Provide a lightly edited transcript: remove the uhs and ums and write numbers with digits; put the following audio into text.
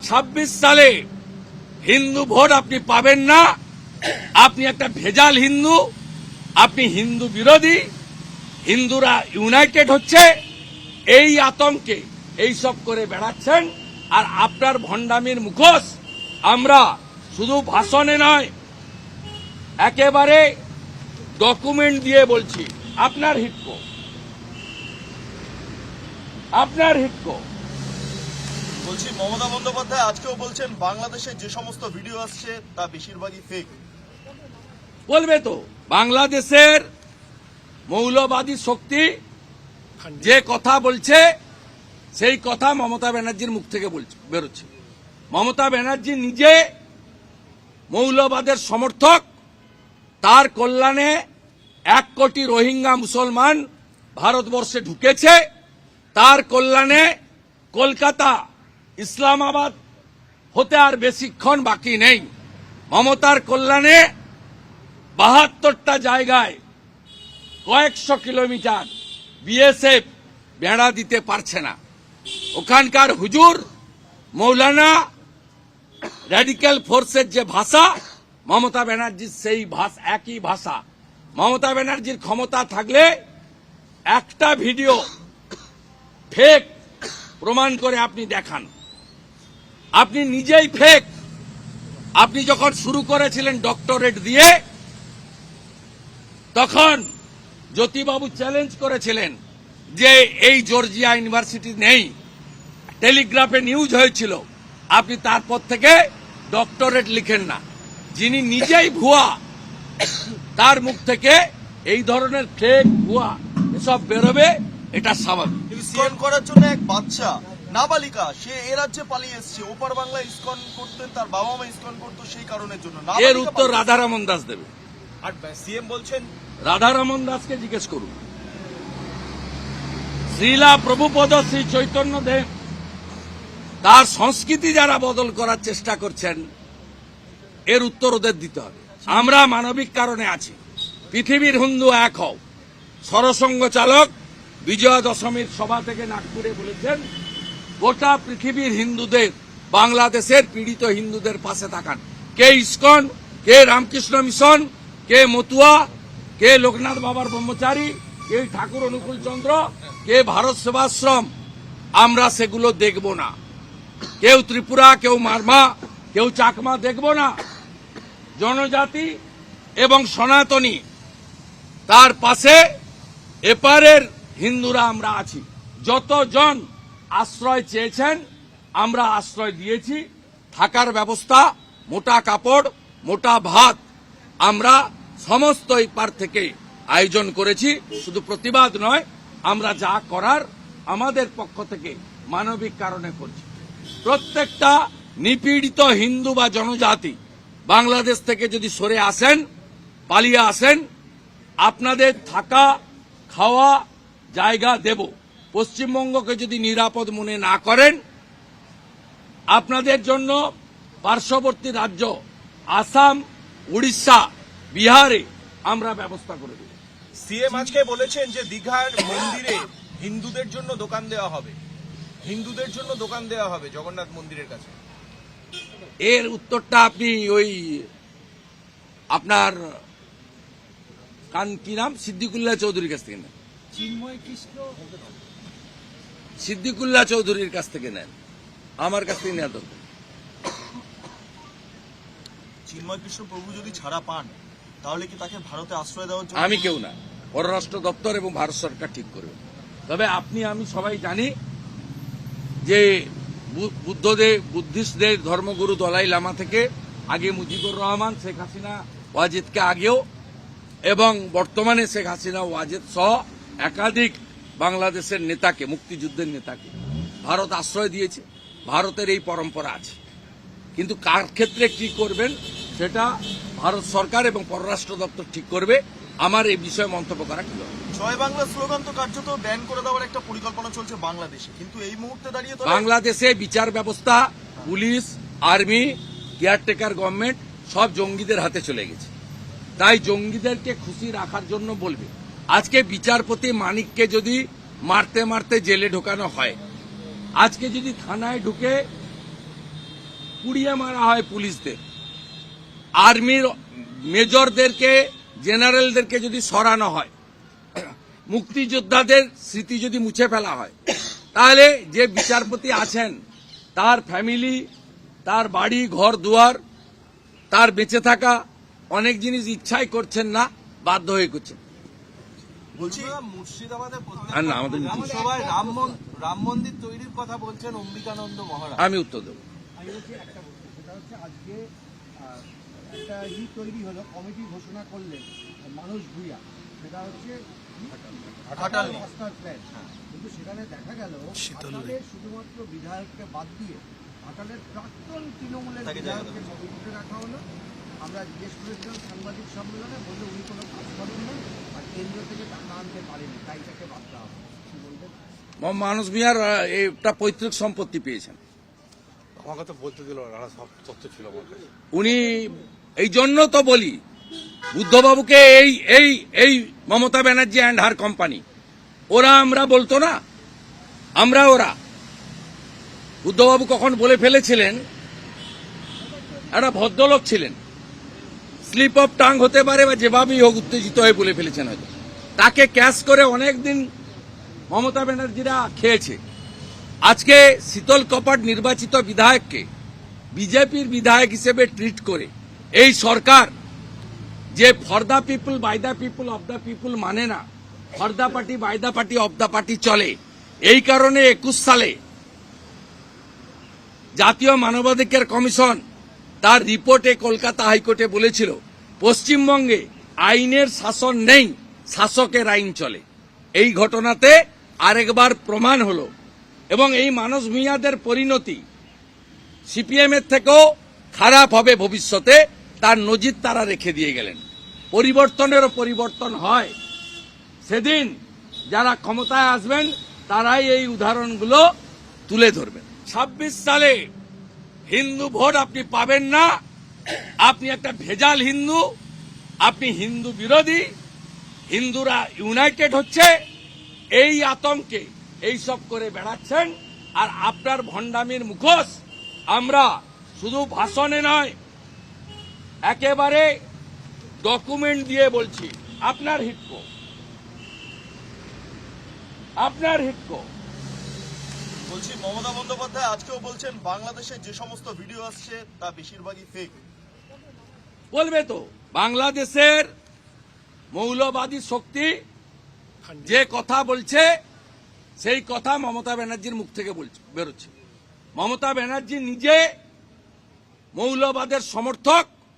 2026 সালে হিন্দু ভোট আপনি পাবেন না। আপনি একটা ভেজাল হিন্দু, আপনি হিন্দু বিরোধী, হিন্দুরা ইউনাইটেড হচ্ছে এই আতঙ্কে এইসব করে বেড়াচ্ছেন। আর আপনার ভণ্ডামির মুখোশ আমরা শুধু ভাষণে নয়, একেবারে ডকুমেন্ট দিয়ে বলছি। আপনার হিটকো, আপনার হিটকো বলছি, মমতা বন্দ্যোপাধ্যায় আজকেও বলছেন বাংলাদেশে যে সমস্ত ভিডিও আসছে তা বেশিরভাগই ফেক। বলবে তো, বাংলাদেশের মৌলবাদী শক্তি যে কথা বলছে সেই কথা মমতা ব্যানার্জির মুখ থেকে বেরোচ্ছে। মমতা ব্যানার্জি নিজে মৌলবাদের সমর্থক। তার কল্যাণে 1 কোটি রোহিঙ্গা মুসলমান ভারতবর্ষে ঢুকেছে। তার কল্যাণে কলকাতা ইসলামাবাদ হতে আর বেশিক্ষণ বাকি নেই। মমতার কল্যাণে 72টা জায়গায় কয়েকশো কিলোমিটার বিএসএফ বেড়া দিতে পারছে না। ওখানকার হুজুর মৌলানা র্যাডিক্যাল ফোর্সের যে ভাষা, মমতা ব্যানার্জির সেই ভাষা, একই ভাষা। মমতা ব্যানার্জির ক্ষমতা থাকলে একটা ভিডিও ফেক প্রমাণ করে আপনি দেখান। আপনি নিজেই ফেক। আপনি যখন শুরু করেছিলেন ডক্টরেট দিয়ে, তখন জ্যোতিবাবু চ্যালেঞ্জ করেছিলেন যে এই জর্জিয়া ইউনিভার্সিটি নেই। টেলিগ্রাফে নিউজ হয়েছিল। আপনি তারপর থেকে ডক্টরেট লিখেন না। যিনি নিজেই ভুয়া, তার মুখ থেকে এই ধরনের ফেক ভুয়া এসব বেরোবে, এটা স্বাভাবিক। ইসকন করার জন্য এক বাচ্চা নাবালিকা, সে এ রাজ্যে পালিয়ে এসছে। ওপার বাংলা ইসকন করতেন, তার বাবা মা ইসকন করতো, সেই কারণের জন্য। এর উত্তর রাধারমন দাস দেবে। আর সিএম বলছেন, রাধারমন দাসকে জিজ্ঞেস করুন। শ্রীলা প্রভুপদ শ্রী চৈতন্য দেব তার সংস্কৃতি যারা বদল করার চেষ্টা করছেন, এর উত্তর ওদের দিতে হবে। আমরা মানবিক কারণে আছি। পৃথিবীর হিন্দু এক হও। সরসংঘ চালক বিজয়া দশমীর সভা থেকে নাগপুরে বলেছেন, গোটা পৃথিবীর হিন্দুদের, বাংলাদেশের পীড়িত হিন্দুদের পাশে থাকান। কে ইসকন, কে রামকৃষ্ণ মিশন, কে মতুয়া, কে লোকনাথ বাবার ব্রহ্মচারী, কে ঠাকুর অনুকূল চন্দ্র, কে ভারত সেবাশ্রম, আমরা সেগুলো দেখব না। কেউ ত্রিপুরা, কেউ মারমা, কেউ চাকমা দেখব না। জনজাতি এবং সনাতনী, তার পাশে এপারের হিন্দুরা আমরা আছি। যতজন আশ্রয় চেয়েছেন আমরা আশ্রয় দিয়েছি। থাকার ব্যবস্থা, মোটা কাপড়, মোটা ভাত আমরা সমস্ত এপার থেকে আয়োজন করেছি। শুধু প্রতিবাদ নয়, আমরা যা করার আমাদের পক্ষ থেকে মানবিক কারণে করছি। প্রত্যেকটা নিপীড়িত হিন্দু বা জনজাতি বাংলাদেশ থেকে যদি সরে আসেন, পালিয়ে আসেন, আপনাদের থাকা খাওয়া জায়গা দেব। পশ্চিমবঙ্গকে যদি নিরাপদ মনে না করেন, আপনাদের জন্য পার্শ্ববর্তী রাজ্য আসাম, উড়িষ্যা, বিহারে আমরা ব্যবস্থা করে দেব। সিএম আজকে বলেছেন যে দীঘার মন্দিরে হিন্দুদের জন্য দোকান দেওয়া হবে, হিন্দুদের জন্য দোকান দেওয়া হবে জগন্নাথ মন্দিরের কাছে। এর উত্তরটা আপনি ওই আপনার কি নাম, সিদ্দিকুল্লাহ চৌধুরীর কাছ থেকে নেন। সিদ্দিকুল্লাহ চৌধুরীর কাছ থেকে নেন, আমার কাছ থেকে নেওয়া দরকার। চিন্ময় কৃষ্ণ প্রভু যদি ছাড়া পান, তাহলে কি তাকে ভারতে আশ্রয় দেওয়ার জন্য? আমি কেউ না, পররাষ্ট্র দপ্তর এবং ভারত সরকার ঠিক করবে। তবে আপনি আমি সবাই জানি যে বুদ্ধিস্টদের ধর্মগুরু দলাই লামা থেকে আগে মুজিবুর রহমান, শেখ হাসিনা, ওয়াজিদকে আগেও, এবং বর্তমানে শেখ হাসিনা, ওয়াজিদ সহ একাধিক বাংলাদেশের নেতাকে, মুক্তিযুদ্ধের নেতাকে ভারত আশ্রয় দিয়েছে। ভারতের এই পরম্পরা আছে। কিন্তু কার ক্ষেত্রে কি করবেন সেটা ভারত সরকার এবং পররাষ্ট্র দপ্তর ঠিক করবে। আমার এই বিষয়ে মন্তব্য করা কি হবে। জয় বাংলা স্লোগান তো কার্যত ব্যান করে দেওয়ার একটা পরিকল্পনা চলছে বাংলাদেশে, কিন্তু এই মুহূর্তে দাঁড়িয়ে তো বাংলাদেশে বিচার ব্যবস্থা, পুলিশ, আর্মি, কেয়ারটেকার গভর্নমেন্ট সব জঙ্গিদের হাতে চলে গেছে। তাই জঙ্গিদেরকে খুশি রাখার জন্য বলবে। আজকে বিচারপতি মানিককে যদি মারতে মারতে জেলে ঢোকানো হয়, আজকে যদি থানায় ঢুকে পুড়িয়ে মারা হয় পুলিশদের, আর্মির মেজরদেরকে জেনারেলদেরকে যদি সরানো হয়, মুক্তিযোদ্ধাদের স্মৃতি যদি মুছে ফেলা হয়, তাহলে যে বিচারপতি আছেন তার ফ্যামিলি, তার বাড়ি ঘর দুয়ার, তার বেঁচে থাকা অনেক জিনিস ইচ্ছাই করছেন না, বাধ্য হয়ে করছেন। বলছি মুর্শিদাবাদের আর না, আমাদের সবাই রাম মন্দির তৈরির কথা বলছেন অম্বিকানন্দ মহারাজ। আমি উত্তর দেবো। আমি বলছি একটা বস্তু, সেটা হচ্ছে আজকে একটা তৈরি হলো, কমিটি ঘোষণা করলেন মানুষ ভূঁইয়া, সেটা হচ্ছে ঘাটাল মাস্টার প্ল্যান। কিন্তু সেখানে দেখা গেল ঘাটালের শুধুমাত্র বিধায়ককে বাদ দিয়ে ঘাটালের প্রাক্তন তৃণমূলের বিধায়ককে উঠে রাখা হলো। আমরা জিজ্ঞেস করেছিলাম সাংবাদিক সম্মেলনে, বললে উনি কোনো কাজ করেন না আর কেন্দ্র থেকে টাকা আনতে পারেনি, তাই তাকে বাদ দেওয়া হবে। কি বলবেন? মানুষ মিয়ার একটা পৈতৃক সম্পত্তি পেয়েছেন, আমাকে তো বলতে দিল না, সব তথ্য ছিল আমার কাছে। উনি এই জন্য তো বলি বুদ্ধবাবুকে এই এই এই Mamata Banerjee and her company, ওরা আমরা বলতো না, আমরা ওরা। বুদ্ধবাবু কখন বলে ফেলেছিলেন, একটা ভদ্রলোক ছিলেন, স্লিপ অফ টাং হতে পারে বা যেভাবেই হোক উত্তেজিত হয়ে বলে ফেলেছেন হয়তো, তাকে ক্যাশ করে অনেকদিন মমতা ব্যানার্জিরা খেয়েছে। আজকে শীতল কপাট নির্বাচিত বিধায়ককে বিজেপির বিধায়ক হিসেবে ট্রিট করে এই সরকার যে for the people by the people of the people মানে না, for the party by the party of the party চলে। এই কারণে 21 সালে জাতীয় মানবাধিকার কমিশন তার রিপোর্টে কলকাতা হাইকোর্টে বলেছিল পশ্চিমবঙ্গে আইনের শাসন নেই, শাসকের আইন চলে। এই ঘটনাতে আরেকবার প্রমাণ হলো এবং এই মানস ভূঁইয়াদের পরিণতি সিপিএম এর থেকেও খারাপ হবে ভবিষ্যতে, তার নজির তারা রেখে দিয়ে গেলেন। পরিবর্তনেরও পরিবর্তন হয়, সেদিন যারা ক্ষমতায় আসবেন তারাই এই উদাহরণগুলো তুলে ধরবেন। 26 সালে হিন্দু ভোট আপনি পাবেন না, আপনি একটা ভেজাল হিন্দু, আপনি হিন্দু বিরোধী, হিন্দুরা ইউনাইটেড হচ্ছে এই আতঙ্কে এইসব করে বেড়াচ্ছেন। আর আপনার ভণ্ডামির মুখোশ আমরা শুধু ভাষণে নয়, একেবারে ডকুমেন্ট দিয়ে বলছি, আপনার হিটকো, আপনার হিটকো। বলছি মমতা বন্দ্যোপাধ্যায় আজকেও বলছেন বাংলাদেশে যে সমস্ত ভিডিও আসছে তা বেশিরভাগই ফেক। বলবে তো, বাংলাদেশের মৌলবাদী শক্তি যে কথা বলছে সেই কথা মমতা ব্যানার্জির মুখ থেকে বেরোচ্ছে। মমতা ব্যানার্জি নিজে মৌলবাদের সমর্থক,